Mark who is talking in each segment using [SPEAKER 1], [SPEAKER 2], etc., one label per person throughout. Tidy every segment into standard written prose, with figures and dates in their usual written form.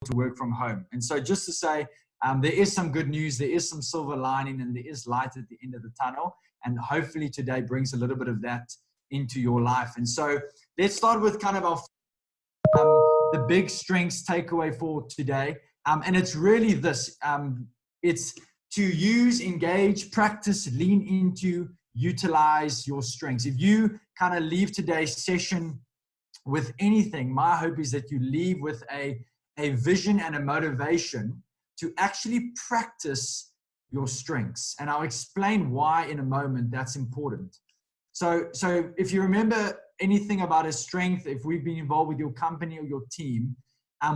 [SPEAKER 1] to work from home. And so just to say, there is some good news, there is some silver lining, and there is light at the end of the tunnel. And hopefully today brings a little bit of that into your life. And so let's start with kind of our the big strengths takeaway for today. And it's really this. It's to use, engage, practice, lean into, utilize your strengths. If you kind of leave today's session with anything, my hope is that you leave with a vision and a motivation to actually practice your strengths. And I'll explain why in a moment that's important. So if you remember anything about a strength, if we've been involved with your company or your team,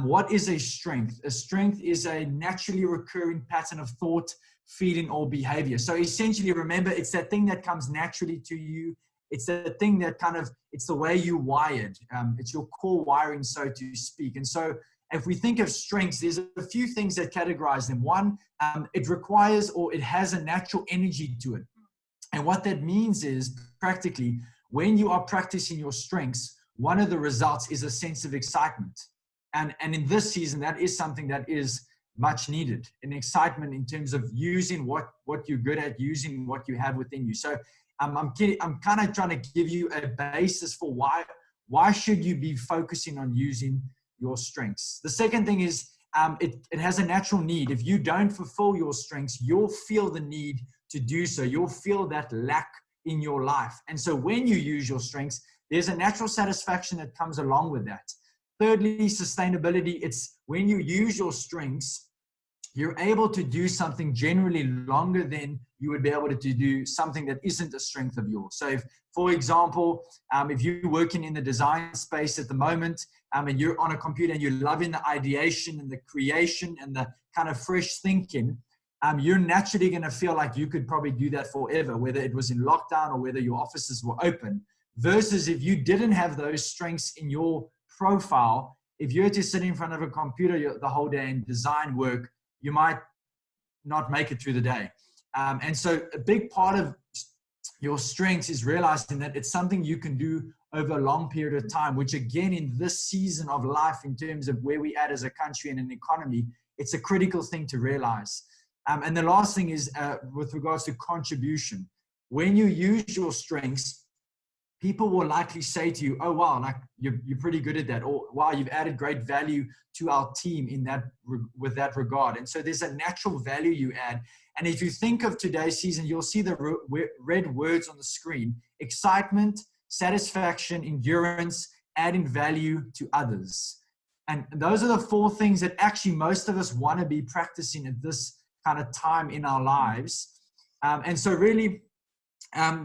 [SPEAKER 1] what is a strength? A strength is a naturally recurring pattern of thought, feeling, or behavior. So essentially, remember, it's that thing that comes naturally to you. It's the thing that it's the way you wired. It's your core wiring, so to speak. And so if we think of strengths, there's a few things that categorize them. One, it requires or it has a natural energy to it. And what that means is, practically, when you are practicing your strengths, one of the results is a sense of excitement. And in this season, that is something that is much needed, an excitement in terms of using what you're good at, using what you have within you. So I'm kind of trying to give you a basis for why should you be focusing on using your strengths. The second thing is it has a natural need. If you don't fulfill your strengths, you'll feel the need to do so. You'll feel that lack in your life. And so when you use your strengths, there's a natural satisfaction that comes along with that. Thirdly, sustainability. It's when you use your strengths, you're able to do something generally longer than you would be able to do something that isn't a strength of yours. So if, for example, if you're working in the design space at the moment, and you're on a computer and you're loving the ideation and the creation and the kind of fresh thinking, you're naturally going to feel like you could probably do that forever, whether it was in lockdown or whether your offices were open. Versus if you didn't have those strengths in your profile, if you were to sit in front of a computer the whole day and design work, you might not make it through the day. And so a big part of your strengths is realizing that it's something you can do over a long period of time, which again, in this season of life, in terms of where we at as a country and an economy, it's a critical thing to realize. And the last thing is with regards to contribution. When you use your strengths, people will likely say to you, oh, wow, like you're pretty good at that. Or, wow, you've added great value to our team with that regard. And so there's a natural value you add. And if you think of today's season, you'll see the red words on the screen: excitement, satisfaction, endurance, adding value to others. And those are the four things that actually most of us want to be practicing at this kind of time in our lives. And so really,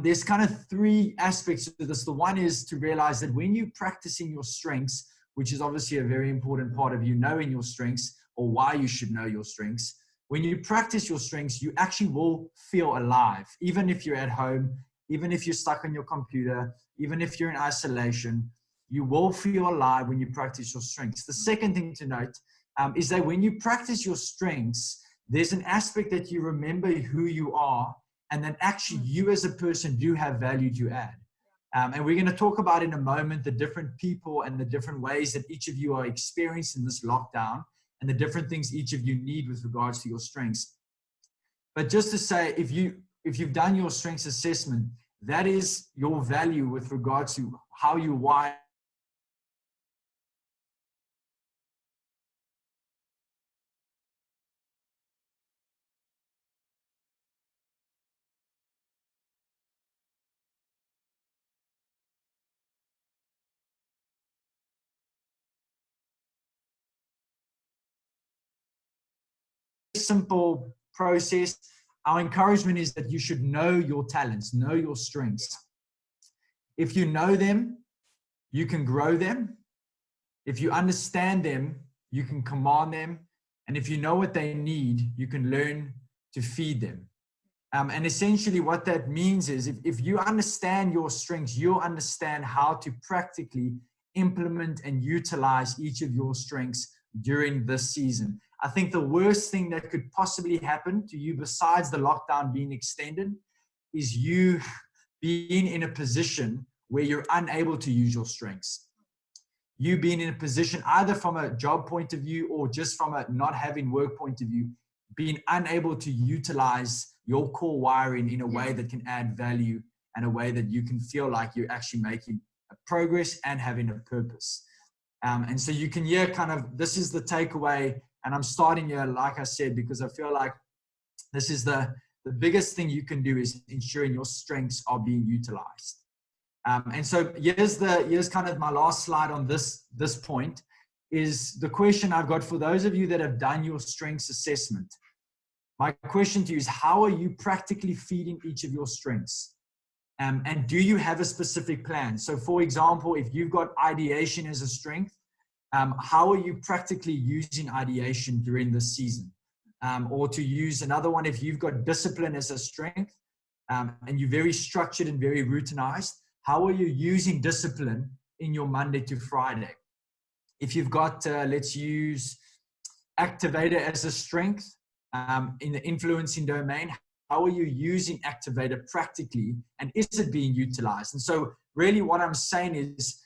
[SPEAKER 1] there's kind of three aspects to this. The one is to realize that when you're practicing your strengths, which is obviously a very important part of you knowing your strengths, or why you should know your strengths. When you practice your strengths, you actually will feel alive, even if you're at home, even if you're stuck on your computer, even if you're in isolation, you will feel alive when you practice your strengths. The second thing to note is that when you practice your strengths, there's an aspect that you remember who you are, and that actually you as a person do have value to add. And we're going to talk about in a moment the different people and the different ways that each of you are experiencing this lockdown and the different things each of you need with regards to your strengths. But just to say, if you've done your strengths assessment, that is your value with regards to how you wire. Simple process. Our encouragement is that you should know your talents, know your strengths. If you know them, you can grow them. If you understand them, you can command them. And if you know what they need, you can learn to feed them. And essentially what that means is if you understand your strengths, you'll understand how to practically implement and utilize each of your strengths during this season. I think the worst thing that could possibly happen to you, besides the lockdown being extended, is you being in a position where you're unable to use your strengths. you being in a position, either from a job point of view or just from a not having work point of view, being unable to utilize your core wiring in a way that can add value and a way that you can feel like you're actually making a progress and having a purpose. And so you can hear kind of, this is the takeaway. And I'm starting here, like I said, because I feel like this is the biggest thing you can do is ensuring your strengths are being utilized. And so here's kind of my last slide on this point is the question I've got for those of you that have done your strengths assessment. My question to you is, how are you practically feeding each of your strengths? And do you have a specific plan? So for example, if you've got ideation as a strength, how are you practically using ideation during this season? Or to use another one, if you've got discipline as a strength, and you're very structured and very routinized, how are you using discipline in your Monday to Friday? If you've got, let's use activator as a strength in the influencing domain, how are you using activator practically, and is it being utilized? And so really what I'm saying is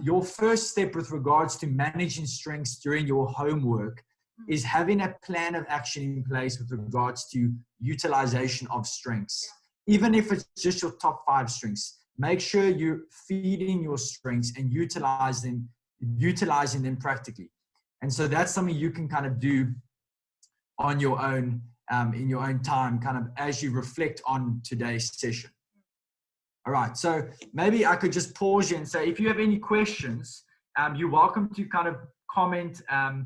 [SPEAKER 1] your first step with regards to managing strengths during your homework is having a plan of action in place with regards to utilization of strengths. Even if it's just your top 5 strengths, make sure you're feeding your strengths and utilizing them practically. And so that's something you can kind of do on your own, in your own time, kind of as you reflect on today's session. All right, so maybe I could just pause you and say, if you have any questions, you're welcome to kind of comment, and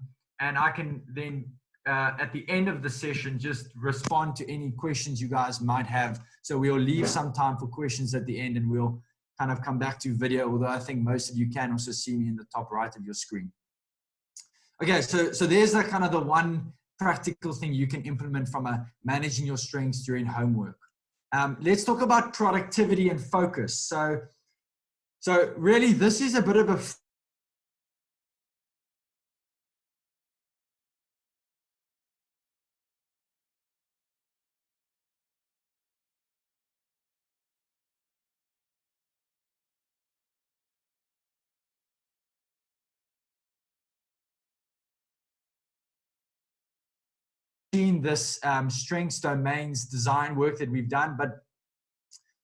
[SPEAKER 1] I can then at the end of the session just respond to any questions you guys might have. So we'll leave some time for questions at the end, and we'll kind of come back to video, although I think most of you can also see me in the top right of your screen. Okay, so there's the kind of the one practical thing you can implement from managing your strengths during homework. Let's talk about productivity and focus. So really this is a bit of a this strengths domains design work that we've done, but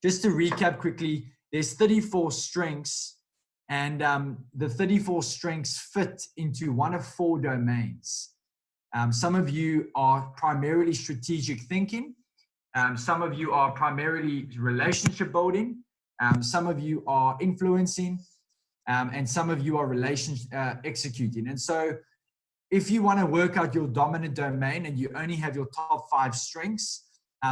[SPEAKER 1] just to recap quickly, there's 34 strengths, and the 34 strengths fit into one of 4 domains. Some of you are primarily strategic thinking, some of you are primarily relationship building, some of you are influencing, and some of you are executing. And so if you want to work out your dominant domain and you only have your top 5 strengths,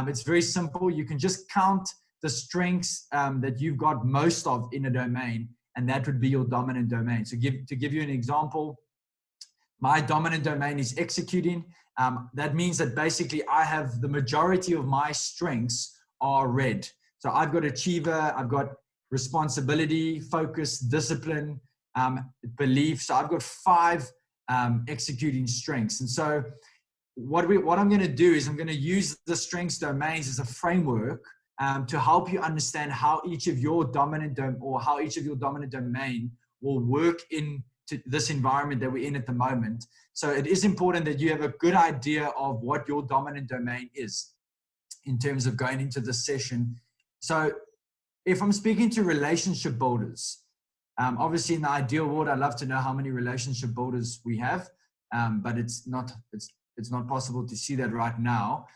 [SPEAKER 1] it's very simple. You can just count the strengths that you've got most of in a domain, and that would be your dominant domain. So to give you an example, my dominant domain is executing. That means that basically I have the majority of my strengths are red. So I've got achiever, I've got responsibility, focus, discipline, belief. So I've got 5 executing strengths. And so what I'm going to do is I'm going to use the strengths domains as a framework to help you understand how each of your dominant domain will work into this environment that we're in at the moment. So it is important that you have a good idea of what your dominant domain is in terms of going into this session. So if I'm speaking to relationship builders, obviously in the ideal world, I'd love to know how many relationship builders we have, but it's not possible to see that right now.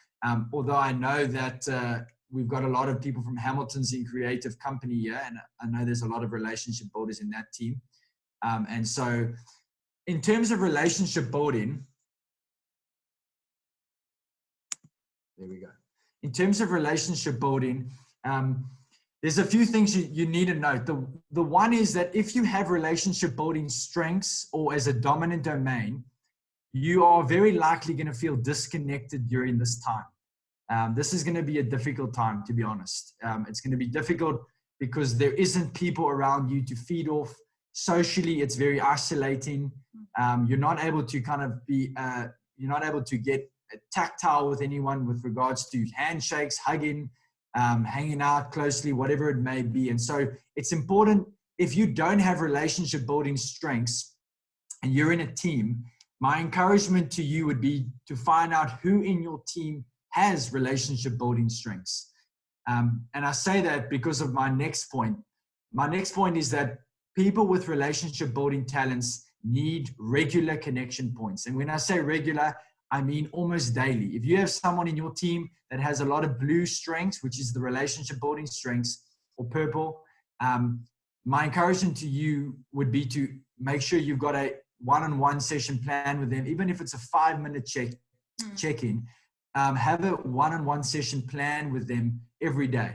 [SPEAKER 1] Although I know that we've got a lot of people from Hamilton's in creative company here, and I know there's a lot of relationship builders in that team. And so in terms of relationship building, there we go. In terms of relationship building, there's a few things you need to note. The one is that if you have relationship building strengths or as a dominant domain, you are very likely going to feel disconnected during this time. This is going to be a difficult time, to be honest. It's going to be difficult because there isn't people around you to feed off. Socially, it's very isolating. You're not able to kind of you're not able to get tactile with anyone with regards to handshakes, hugging, hanging out closely, whatever it may be. And so it's important if you don't have relationship building strengths and you're in a team, my encouragement to you would be to find out who in your team has relationship building strengths. And I say that because of my next point. My next point is that people with relationship building talents need regular connection points. And when I say regular, I mean almost daily. If you have someone in your team that has a lot of blue strengths, which is the relationship building strengths, or purple, my encouragement to you would be to make sure you've got a one-on-one session plan with them, even if it's a 5-minute check-in. Have a one-on-one session plan with them every day.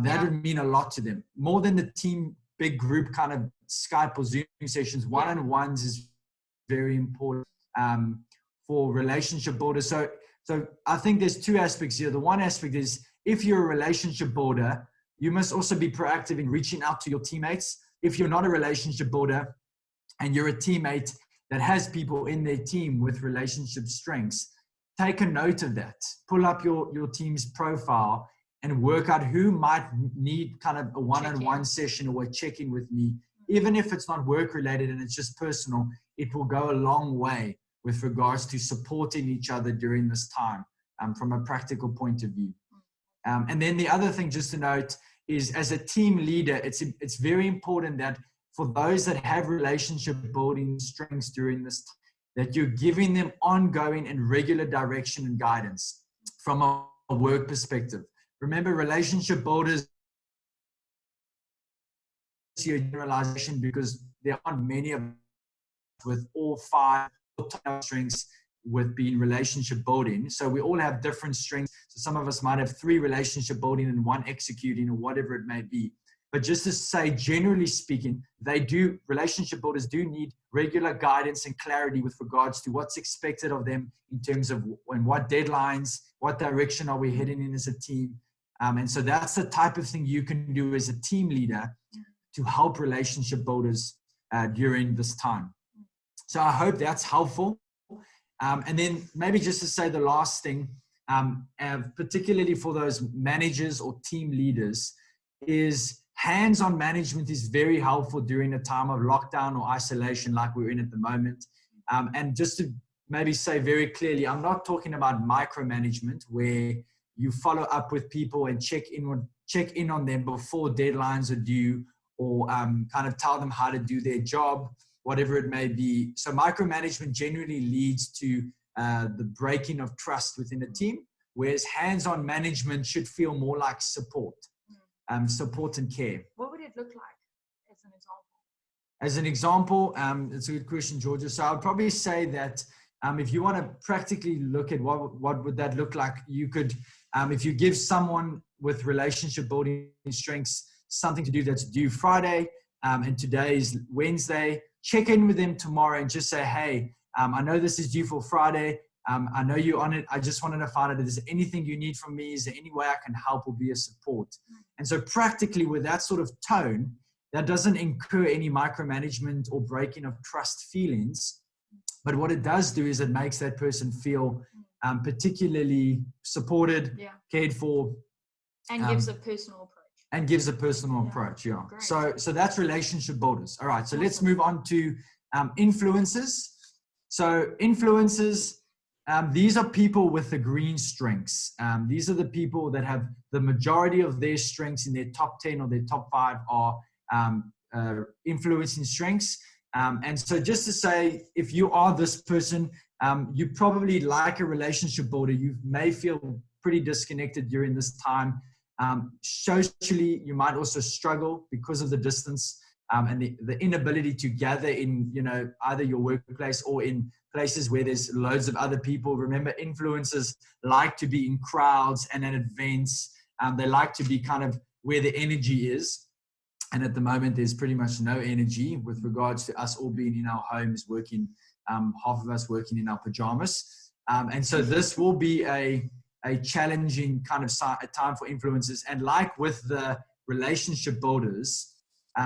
[SPEAKER 1] That would mean a lot to them. More than the team, big group kind of Skype or Zoom sessions, one-on-ones is very important for relationship builders. So I think there's two aspects here. The one aspect is, if you're a relationship builder, you must also be proactive in reaching out to your teammates. If you're not a relationship builder and you're a teammate that has people in their team with relationship strengths, take a note of that. Pull up your team's profile and work out who might need kind of a one-on-one session or a check-in with me. Even if it's not work-related and it's just personal, it will go a long way with regards to supporting each other during this time from a practical point of view. And then the other thing just to note is, as a team leader, it's very important that for those that have relationship building strengths during this time, that you're giving them ongoing and regular direction and guidance from a work perspective. Remember, relationship builders, your generalization, because there aren't many of us with all 5 strengths with being relationship building. So we all have different strengths. So some of us might have 3 relationship building and 1 executing, or whatever it may be. But just to say, generally speaking, relationship builders do need regular guidance and clarity with regards to what's expected of them in terms of what deadlines, what direction are we heading in as a team. And so that's the type of thing you can do as a team leader to help relationship builders during this time. So I hope that's helpful. And then maybe just to say the last thing, particularly for those managers or team leaders, is hands-on management is very helpful during a time of lockdown or isolation like we're in at the moment. And just to maybe say very clearly, I'm not talking about micromanagement where you follow up with people and check in on them before deadlines are due, or kind of tell them how to do their job, whatever it may be. So micromanagement generally leads to the breaking of trust within a team, whereas hands-on management should feel more like support. Support and care.
[SPEAKER 2] What would it look like as an example?
[SPEAKER 1] As an example, it's a good question, Georgia. So I'd probably say that if you want to practically look at what would that look like, you could, if you give someone with relationship building strengths something to do that's due Friday, and today is Wednesday, check in with them tomorrow and just say, hey, I know this is due for Friday. I know you're on it. I just wanted to find out if there's anything you need from me. Is there any way I can help or be a support? And so practically with that sort of tone, that doesn't incur any micromanagement or breaking of trust feelings. But what it does do is it makes that person feel particularly supported, cared for.
[SPEAKER 2] And gives a personal approach.
[SPEAKER 1] Yeah. So that's relationship builders. All right. So let's move on to influencers. So influencers, these are people with the green strengths. These are the people that have the majority of their strengths in their top 10 or their top 5 are influencing strengths. And so just to say, if you are this person, you probably like a relationship builder. You may feel pretty disconnected during this time. Socially, you might also struggle because of the distance and the inability to gather in, either your workplace or in places where there's loads of other people. Remember, influencers like to be in crowds and at events. They like to be kind of where the energy is. And at the moment, there's pretty much no energy with regards to us all being in our homes working, half of us working in our pajamas. And so this will be a challenging kind of time for influencers. And like with the relationship builders,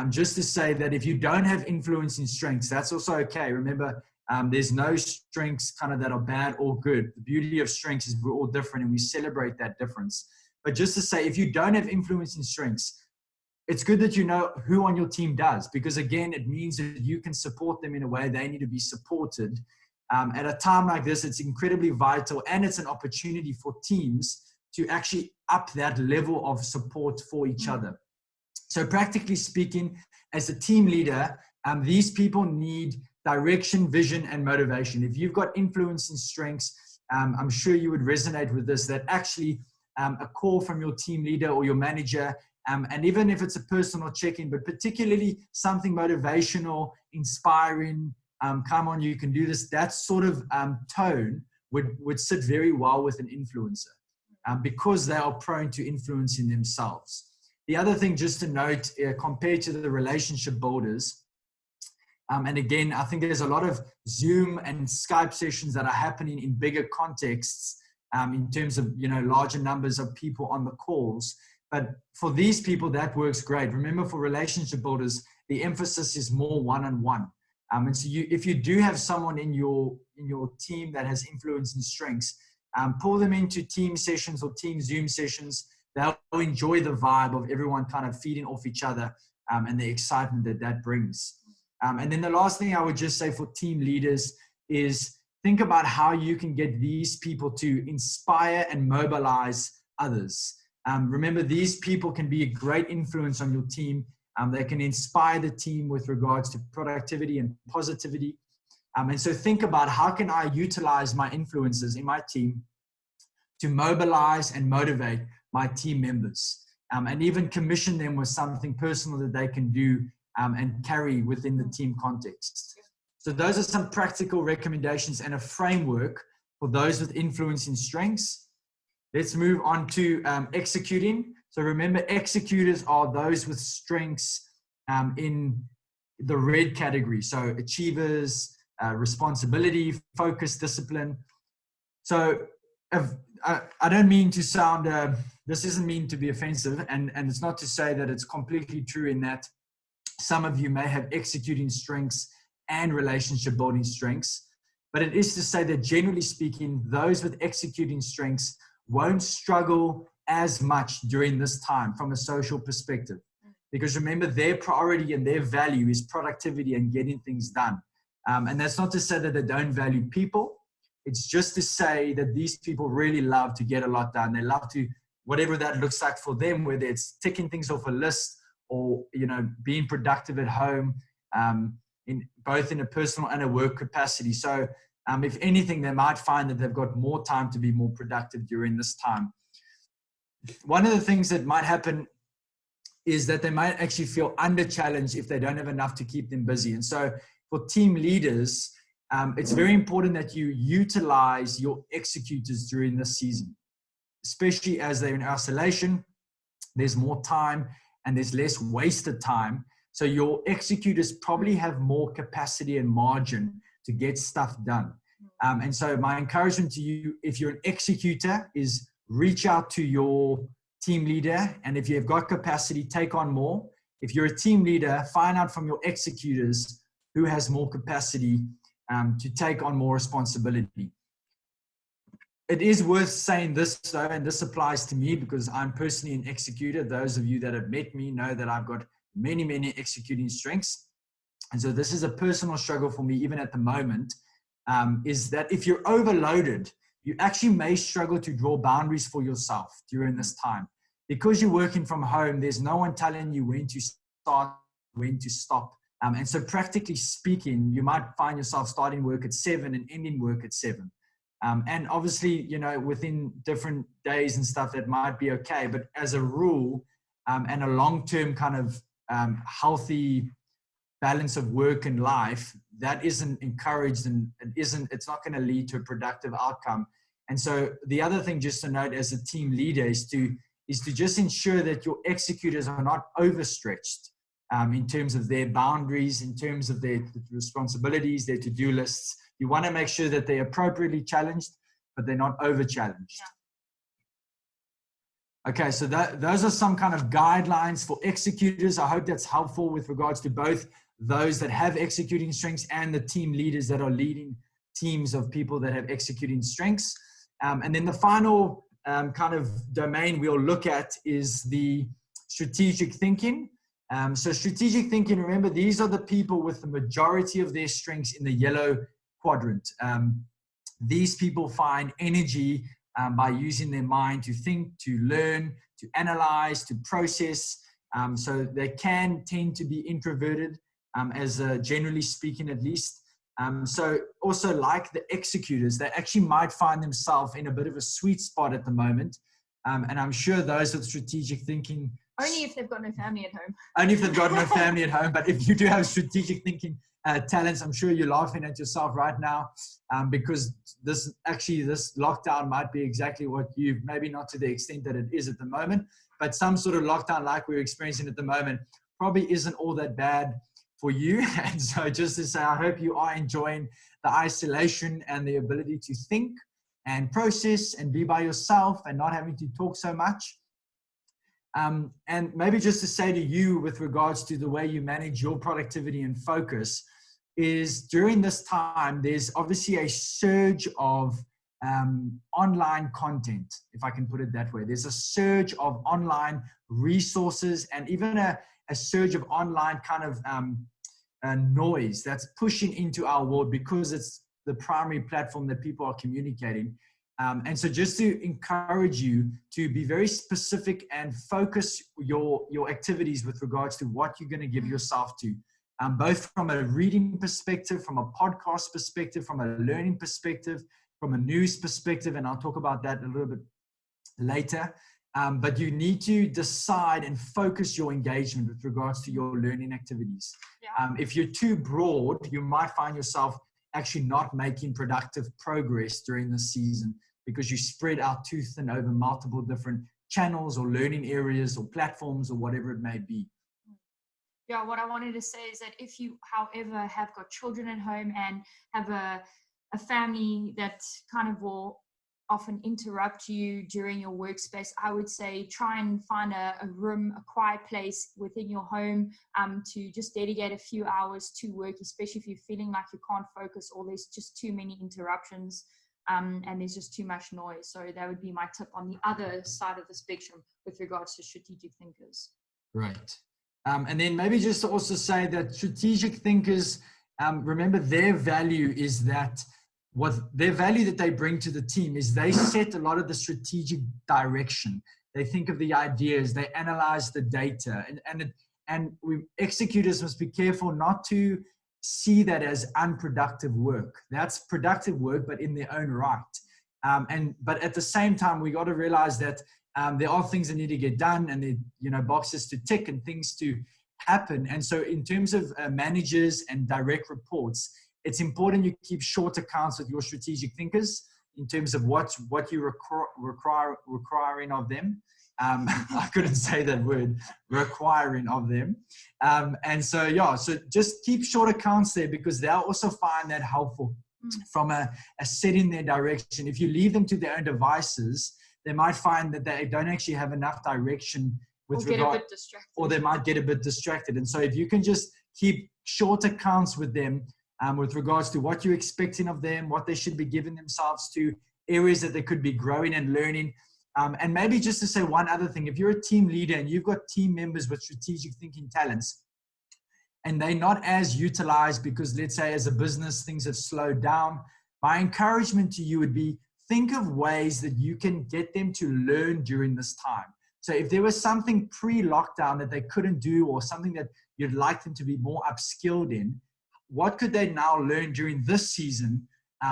[SPEAKER 1] just to say that if you don't have influencing strengths, that's also okay. Remember, there's no strengths kind of that are bad or good. The beauty of strengths is we're all different and we celebrate that difference. But just to say, if you don't have influencing strengths, it's good that you know who on your team does, because again, it means that you can support them in a way they need to be supported. At a time like this, it's incredibly vital, and it's an opportunity for teams to actually up that level of support for each other. So practically speaking, as a team leader, these people need direction, vision, and motivation. If you've got influence and strengths, I'm sure you would resonate with this, that actually a call from your team leader or your manager, and even if it's a personal check-in, but particularly something motivational, inspiring, come on, you can do this, that sort of tone would sit very well with an influencer, because they are prone to influencing themselves. The other thing just to note, compared to the relationship builders, and again, I think there's a lot of Zoom and Skype sessions that are happening in bigger contexts, in terms of, larger numbers of people on the calls. But for these people, that works great. Remember, for relationship builders, the emphasis is more one-on-one. And so if you do have someone in your team that has influence and strengths, pull them into team sessions or team Zoom sessions. They'll enjoy the vibe of everyone kind of feeding off each other, and the excitement that brings. And then the last thing I would just say for team leaders is think about how you can get these people to inspire and mobilize others. Remember, these people can be a great influence on your team. They can inspire the team with regards to productivity and positivity. And so think about, how can I utilize my influences in my team to mobilize and motivate my team members, and even commission them with something personal that they can do and carry within the team context. So those are some practical recommendations and a framework for those with influence and strengths. Let's move on to executing. So remember, executors are those with strengths in the red category. So achievers, responsibility, focus, discipline. So I don't mean to sound, this isn't mean to be offensive, and it's not to say that it's completely true in that some of you may have executing strengths and relationship building strengths, but it is to say that generally speaking, those with executing strengths won't struggle as much during this time from a social perspective. Because remember, their priority and their value is productivity and getting things done. And that's not to say that they don't value people. It's just to say that these people really love to get a lot done. They love to, whatever that looks like for them, whether it's ticking things off a list or, being productive at home, in both in a personal and a work capacity. So if anything, they might find that they've got more time to be more productive during this time. One of the things that might happen is that they might actually feel under challenged if they don't have enough to keep them busy. And so for team leaders, it's very important that you utilize your executors during this season, especially as they're in isolation. There's more time and there's less wasted time. So your executors probably have more capacity and margin to get stuff done. And so my encouragement to you, if you're an executor, is reach out to your team leader. And if you've got capacity, take on more. If you're a team leader, find out from your executors who has more capacity to take on more responsibility. It is worth saying this though, and this applies to me because I'm personally an executor. Those of you that have met me know that I've got many, many executing strengths. And so this is a personal struggle for me, even at the moment, is that if you're overloaded, you actually may struggle to draw boundaries for yourself during this time. Because you're working from home, there's no one telling you when to start, when to stop. And so practically speaking, you might find yourself starting work at 7 and ending work at 7. And obviously, within different days and stuff, that might be okay. But as a rule, and a long-term kind of healthy balance of work and life, that isn't encouraged, and it's not going to lead to a productive outcome. And so the other thing just to note as a team leader is to just ensure that your executors are not overstretched in terms of their boundaries, in terms of their responsibilities, their to-do lists. You want to make sure that they're appropriately challenged, but they're not over-challenged. Yeah. Okay, so those are some kind of guidelines for executors. I hope that's helpful with regards to both those that have executing strengths and the team leaders that are leading teams of people that have executing strengths. And then the final kind of domain we'll look at is the strategic thinking. So strategic thinking, remember, these are the people with the majority of their strengths in the yellow quadrant. These people find energy by using their mind to think, to learn, to analyze, to process. So they can tend to be introverted, as generally speaking, at least. So also, like the executors, they actually might find themselves in a bit of a sweet spot at the moment. And I'm sure those with strategic thinking.
[SPEAKER 2] Only if they've got no family at home.
[SPEAKER 1] Only if they've got no family at home. But if you do have strategic thinking talents, I'm sure you're laughing at yourself right now, because this lockdown might be exactly what you, maybe not to the extent that it is at the moment, but some sort of lockdown like we're experiencing at the moment probably isn't all that bad for you. And so just to say, I hope you are enjoying the isolation and the ability to think and process and be by yourself and not having to talk so much. And maybe just to say to you with regards to the way you manage your productivity and focus is during this time, there's obviously a surge of online content, if I can put it that way. There's a surge of online resources and even a surge of online kind of noise that's pushing into our world because it's the primary platform that people are communicating. And so just to encourage you to be very specific and focus your activities with regards to what you're going to give yourself to, both from a reading perspective, from a podcast perspective, from a learning perspective, from a news perspective, and I'll talk about that a little bit later. But you need to decide and focus your engagement with regards to your learning activities. Yeah. If you're too broad, you might find yourself actually not making productive progress during the season because you spread out too thin over multiple different channels or learning areas or platforms or whatever it may be.
[SPEAKER 2] Yeah, what I wanted to say is that if you, however, have got children at home and have a family that kind of will often interrupt you during your workspace, I would say try and find a room, a quiet place within your home to just dedicate a few hours to work, especially if you're feeling like you can't focus or there's just too many interruptions and there's just too much noise. So that would be my tip on the other side of the spectrum with regards to strategic thinkers.
[SPEAKER 1] Right. And then maybe just to also say that strategic thinkers, remember their value is that what their value that they bring to the team is they set a lot of the strategic direction. They think of the ideas, they analyze the data, and we executors must be careful not to see that as unproductive work. That's productive work, but in their own right. But at the same time, we got to realize that there are things that need to get done, and there, boxes to tick and things to happen. And so, in terms of managers and direct reports, it's important you keep short accounts with your strategic thinkers in terms of what you requiring of them. I couldn't say that word, requiring of them. And so, so just keep short accounts there because they'll also find that helpful from a setting their direction. If you leave them to their own devices, they might find that they don't actually have enough direction with regard, or they might get a bit distracted. And so if you can just keep short accounts with them, with regards to what you're expecting of them, what they should be giving themselves to, areas that they could be growing and learning. And maybe just to say one other thing, if you're a team leader and you've got team members with strategic thinking talents, and they're not as utilized because, let's say, as a business, things have slowed down, my encouragement to you would be think of ways that you can get them to learn during this time. So if there was something pre-lockdown that they couldn't do or something that you'd like them to be more upskilled in, what could they now learn during this season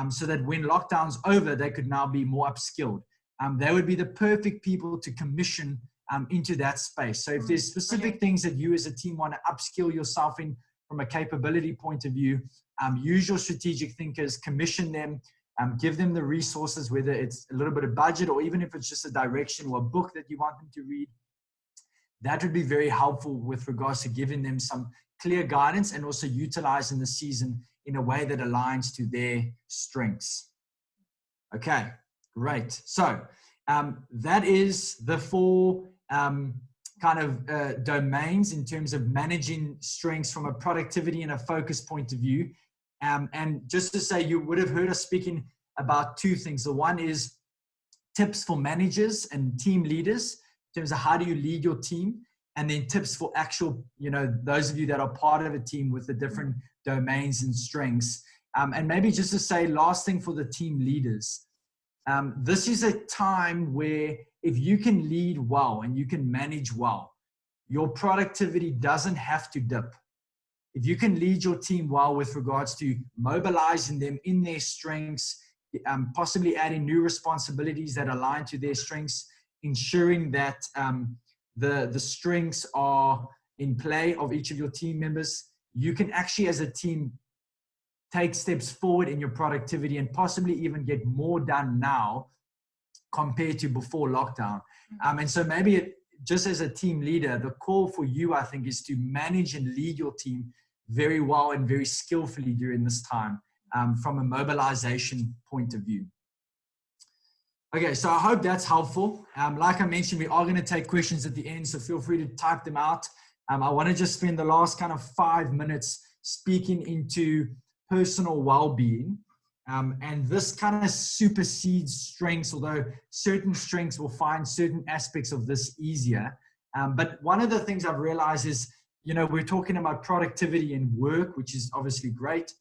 [SPEAKER 1] so that when lockdown's over, they could now be more upskilled? They would be the perfect people to commission into that space. So if there's specific things that you as a team want to upskill yourself in from a capability point of view, use your strategic thinkers, commission them, give them the resources, whether it's a little bit of budget or even if it's just a direction or a book that you want them to read. That would be very helpful with regards to giving them some clear guidance and also utilizing the season in a way that aligns to their strengths. Okay, great. So that is the four domains in terms of managing strengths from a productivity and a focus point of view. And just to say, you would have heard us speaking about two things. The one is tips for managers and team leaders in terms of how do you lead your team. and then tips for actual, those of you that are part of a team with the different domains and strengths. And maybe just to say, last thing for the team leaders, this is a time where if you can lead well and you can manage well, your productivity doesn't have to dip. If you can lead your team well with regards to mobilizing them in their strengths, possibly adding new responsibilities that align to their strengths, ensuring that the strengths are in play of each of your team members, you can actually as a team take steps forward in your productivity and possibly even get more done now compared to before lockdown. And so maybe just as a team leader, the call for you, I think, is to manage and lead your team very well and very skillfully during this time from a mobilization point of view. Okay, so I hope that's helpful. Like I mentioned, we are going to take questions at the end, so feel free to type them out. I want to just spend the last kind of 5 minutes speaking into personal well-being. And this kind of supersedes strengths, although certain strengths will find certain aspects of this easier. But one of the things I've realized is, we're talking about productivity and work, which is obviously great.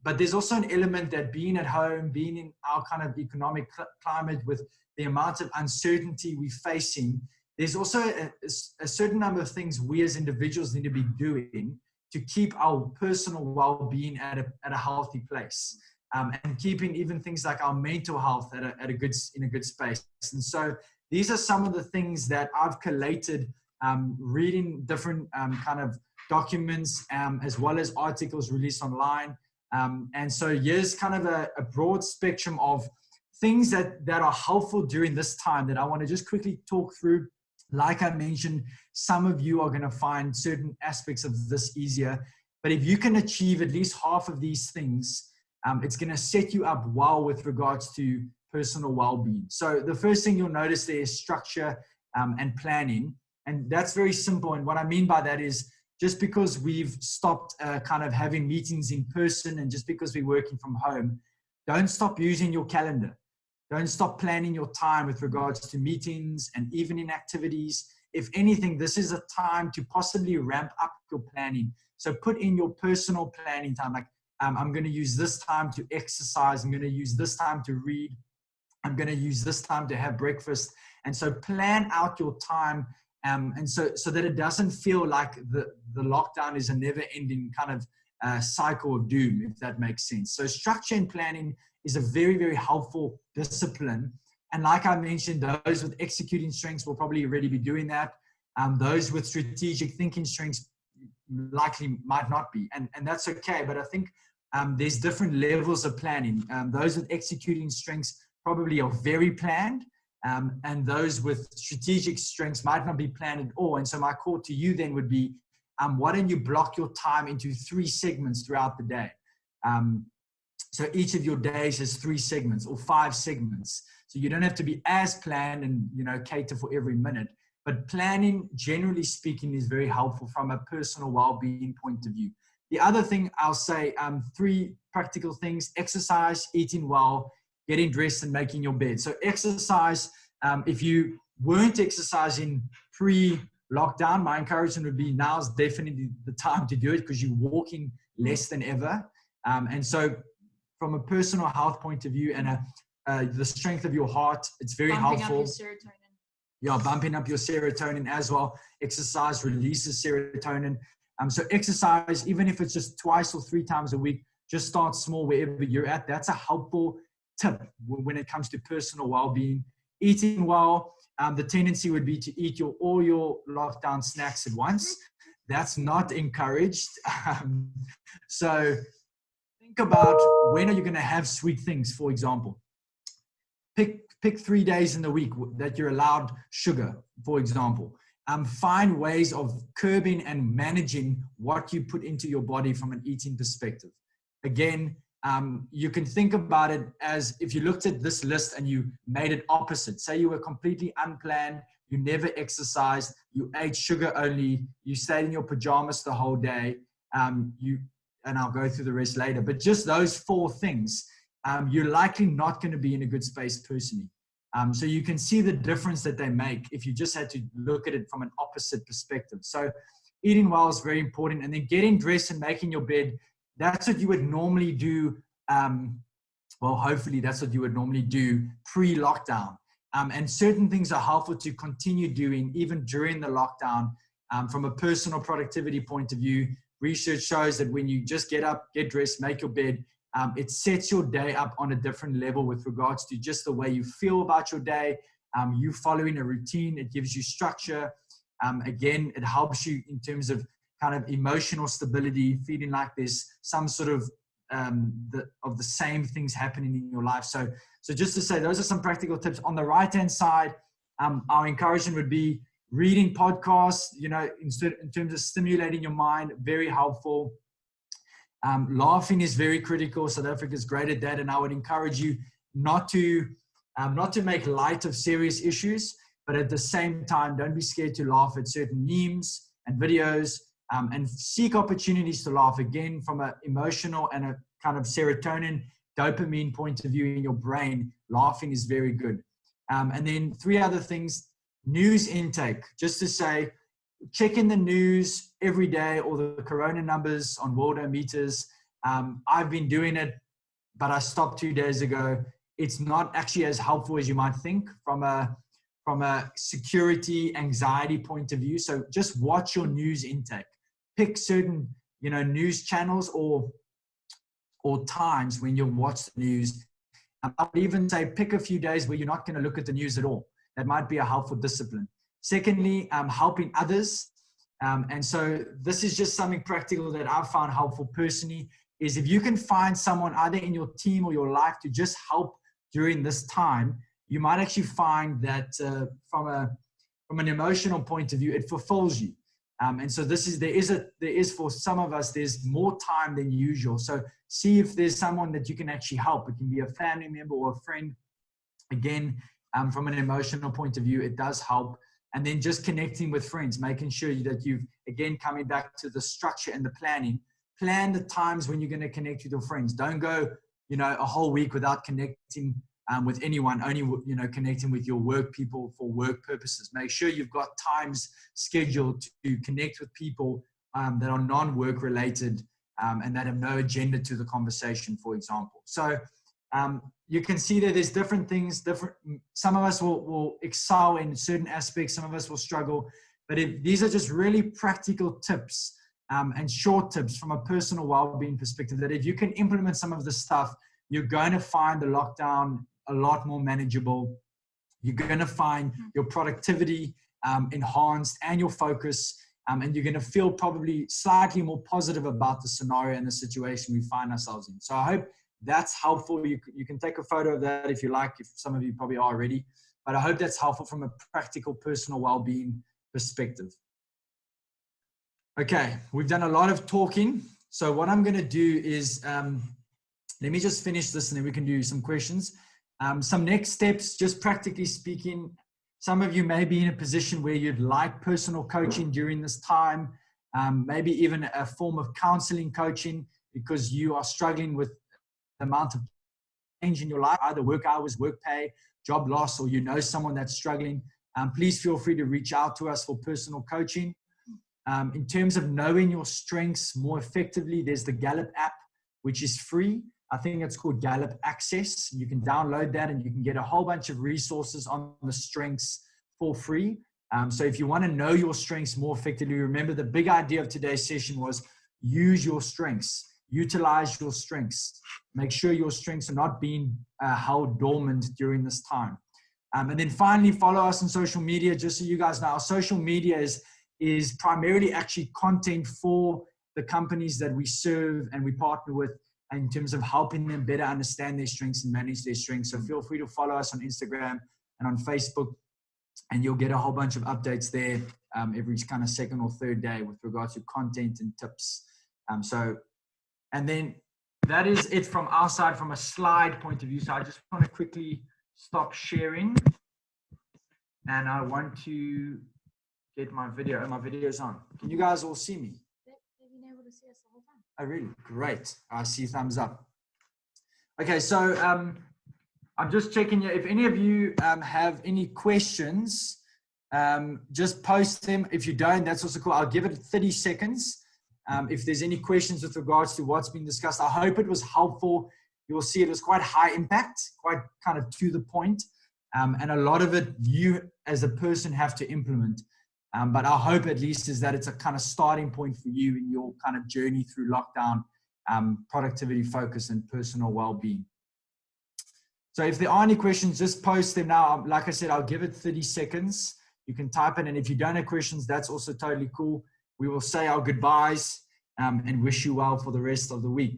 [SPEAKER 1] But there's also an element that being at home, being in our kind of economic climate with the amount of uncertainty we're facing, there's also a certain number of things we as individuals need to be doing to keep our personal well-being at a healthy place. And keeping even things like our mental health in a good space. And so these are some of the things that I've collated reading different kind of documents as well as articles released online. And so here's kind of a broad spectrum of things that are helpful during this time that I want to just quickly talk through. Like I mentioned, some of you are going to find certain aspects of this easier. But if you can achieve at least half of these things, it's going to set you up well with regards to personal well-being. So the first thing you'll notice there is structure and planning. And that's very simple. And what I mean by that is just because we've stopped kind of having meetings in person and just because we're working from home, don't stop using your calendar. Don't stop planning your time with regards to meetings and evening activities. If anything, this is a time to possibly ramp up your planning. So put in your personal planning time, like I'm going to use this time to exercise. I'm going to use this time to read. I'm going to use this time to have breakfast. And so plan out your time. And so that it doesn't feel like the lockdown is a never ending kind of cycle of doom, if that makes sense. So structure and planning is a very, very helpful discipline. And like I mentioned, those with executing strengths will probably already be doing that. Those with strategic thinking strengths likely might not be. And that's okay. But I think there's different levels of planning. Those with executing strengths probably are very planned. And those with strategic strengths might not be planned at all. And so my call to you then would be, why don't you block your time into 3 segments throughout the day? So each of your days has 3 segments or 5 segments. So you don't have to be as planned and, cater for every minute. But planning, generally speaking, is very helpful from a personal well-being point of view. The other thing I'll say, 3 practical things: exercise, eating well, getting dressed, and making your bed. So exercise, if you weren't exercising pre-lockdown, my encouragement would be now's definitely the time to do it because you're walking less than ever. And so from a personal health point of view and the strength of your heart, it's very helpful.
[SPEAKER 2] Up your serotonin.
[SPEAKER 1] Yeah, bumping up your serotonin as well. Exercise releases serotonin. So exercise, even if it's just twice or 3 times a week, just start small wherever you're at. That's a helpful tip when it comes to personal well-being. Eating well, the tendency would be to eat all your lockdown snacks at once. That's not encouraged. So think about, when are you going to have sweet things, for example? Pick 3 days in the week that you're allowed sugar, for example. Find ways of curbing and managing what you put into your body from an eating perspective. Again, you can think about it as if you looked at this list and you made it opposite. Say you were completely unplanned, you never exercised, you ate sugar only, you stayed in your pajamas the whole day, and I'll go through the rest later, but just those 4 things, you're likely not going to be in a good space personally. So you can see the difference that they make if you just had to look at it from an opposite perspective. So eating well is very important. And then getting dressed and making your bed, that's what you would normally do. Well, hopefully that's what you would normally do pre-lockdown. And certain things are helpful to continue doing even during the lockdown. From a personal productivity point of view, research shows that when you just get up, get dressed, make your bed, it sets your day up on a different level with regards to just the way you feel about your day. You following a routine, it gives you structure. Again, it helps you in terms of kind of emotional stability, feeling like there's some sort of the same things happening in your life. So just to say, those are some practical tips. On the right-hand side, our encouragement would be reading podcasts, in terms of stimulating your mind, very helpful. Laughing is very critical. South Africa is great at that. And I would encourage you not to make light of serious issues, but at the same time, don't be scared to laugh at certain memes and videos, and seek opportunities to laugh, again, from an emotional and a kind of serotonin, dopamine point of view in your brain. Laughing is very good. And then 3 other things: news intake, just to say, check in the news every day, or the corona numbers on worldometers. I've been doing it, but I stopped 2 days ago. It's not actually as helpful as you might think from a security anxiety point of view. So just watch your news intake. Pick certain, news channels or times when you watch the news. I would even say pick a few days where you're not going to look at the news at all. That might be a helpful discipline. Secondly, helping others. And so this is just something practical that I've found helpful personally, is if you can find someone either in your team or your life to just help during this time, you might actually find that from an emotional point of view, it fulfills you. And so there is for some of us, there's more time than usual. So see if there's someone that you can actually help. It can be a family member or a friend. Again, from an emotional point of view, it does help. And then just connecting with friends, making sure that you've, again, coming back to the structure and the planning, plan the times when you're going to connect with your friends. Don't go, a whole week without connecting with anyone, only, connecting with your work people for work purposes. Make sure you've got times scheduled to connect with people that are non-work related and that have no agenda to the conversation, for example. So you can see that there's different things, some of us will excel in certain aspects, some of us will struggle, but these are just really practical tips and short tips from a personal well-being perspective, that if you can implement some of this stuff, you're going to find the lockdown a lot more manageable. You're going to find your productivity enhanced and your focus, and you're going to feel probably slightly more positive about the scenario and the situation we find ourselves in. So I hope that's helpful. You can take a photo of that if you like, if some of you probably are already, but I hope that's helpful from a practical personal well-being perspective. Okay, we've done a lot of talking. So what I'm going to do is, let me just finish this and then we can do some questions. Some next steps, just practically speaking, some of you may be in a position where you'd like personal coaching during this time, maybe even a form of counseling coaching, because you are struggling with the amount of change in your life, either work hours, work pay, job loss, or someone that's struggling. Please feel free to reach out to us for personal coaching. In terms of knowing your strengths more effectively, there's the Gallup app, which is free. I think it's called Gallup Access. You can download that and you can get a whole bunch of resources on the strengths for free. So if you want to know your strengths more effectively, remember the big idea of today's session was use your strengths, utilize your strengths, make sure your strengths are not being held dormant during this time. And then finally, follow us on social media. Just so you guys know, our social media is primarily actually content for the companies that we serve and we partner with, in terms of helping them better understand their strengths and manage their strengths. So feel free to follow us on Instagram and on Facebook, and you'll get a whole bunch of updates there every kind of second or third day with regards to content and tips. And then that is it from our side from a slide point of view. So I just want to quickly stop sharing, and I want to get my video, and my video's on. Can you guys all see me?
[SPEAKER 2] They've been able to see us the whole time.
[SPEAKER 1] Oh, really? Great. I see thumbs up. Okay, so I'm just checking you. If any of you have any questions, just post them. If you don't, that's also cool. I'll give it 30 seconds. If there's any questions with regards to what's been discussed, I hope it was helpful. You'll see it was quite high impact, quite kind of to the point. And a lot of it you as a person have to implement. But our hope at least is that it's a kind of starting point for you in your kind of journey through lockdown, productivity focus and personal well-being. So if there are any questions, just post them now. Like I said, I'll give it 30 seconds. You can type it. And if you don't have questions, that's also totally cool. We will say our goodbyes and wish you well for the rest of the week.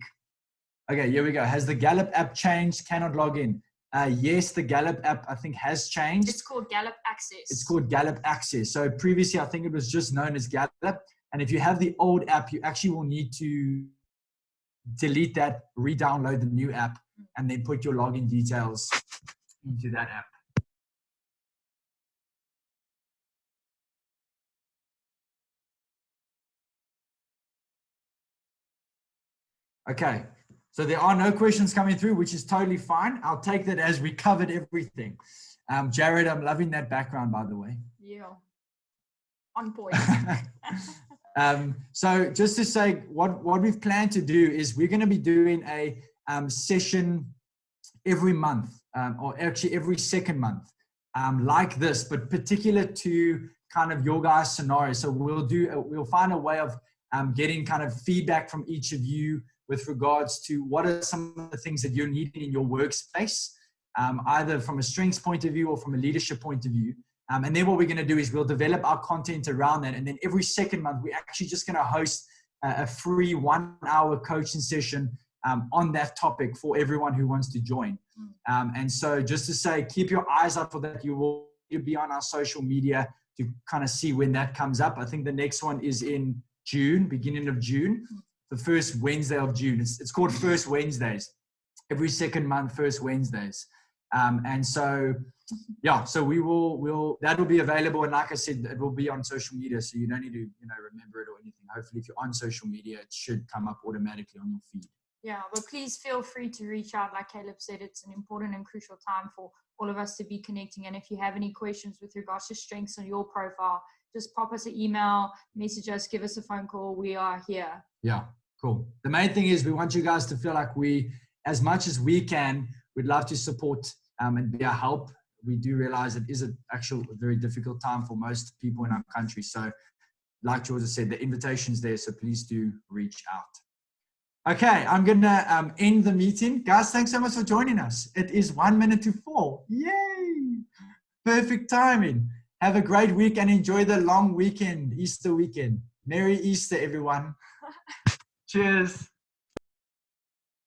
[SPEAKER 1] Okay, here we go. Has the Gallup app changed? Cannot log in. Yes, the Gallup app, I think, has changed.
[SPEAKER 2] It's called Gallup Access.
[SPEAKER 1] It's called Gallup Access. So previously, I think it was just known as Gallup. And if you have the old app, you actually will need to delete that, re-download the new app, and then put your login details into that app. Okay, so there are no questions coming through, which is totally fine. I'll take that as we covered everything. Jared, I'm loving that background, by the way.
[SPEAKER 2] Yeah, on point.
[SPEAKER 1] So just to say, what we've planned to do is we're going to be doing a session every month, or actually every second month, like this, but particular to kind of your guys' scenario. So we'll find a way of getting kind of feedback from each of you with regards to what are some of the things that you're needing in your workspace, either from a strengths point of view or from a leadership point of view. And then what we're going to do is we'll develop our content around that. And then every second month, we're actually just going to host a free 1-hour coaching session on that topic for everyone who wants to join. And so just to say, keep your eyes out for that. You'll be on our social media to kind of see when that comes up. I think the next one is in June, beginning of June, the first Wednesday of June. It's called First Wednesdays. Every second month, First Wednesdays. And so, yeah, so that will be available. And like I said, it will be on social media. So you don't need to, remember it or anything. Hopefully if you're on social media, it should come up automatically on your feed.
[SPEAKER 2] Yeah, but please feel free to reach out. Like Caleb said, it's an important and crucial time for all of us to be connecting. And if you have any questions with regards to strengths on your profile, just pop us an email, message us, give us a phone call. We are here.
[SPEAKER 1] Yeah, cool. The main thing is we want you guys to feel like as much as we can, we'd love to support and be a help. We do realize it is a very difficult time for most people in our country. So like George said, the invitation's there. So please do reach out. Okay, I'm going to end the meeting. Guys, thanks so much for joining us. It is 1 minute to 4. Yay! Perfect timing. Have a great week and enjoy the long weekend, Easter weekend. Merry Easter, everyone. Cheers.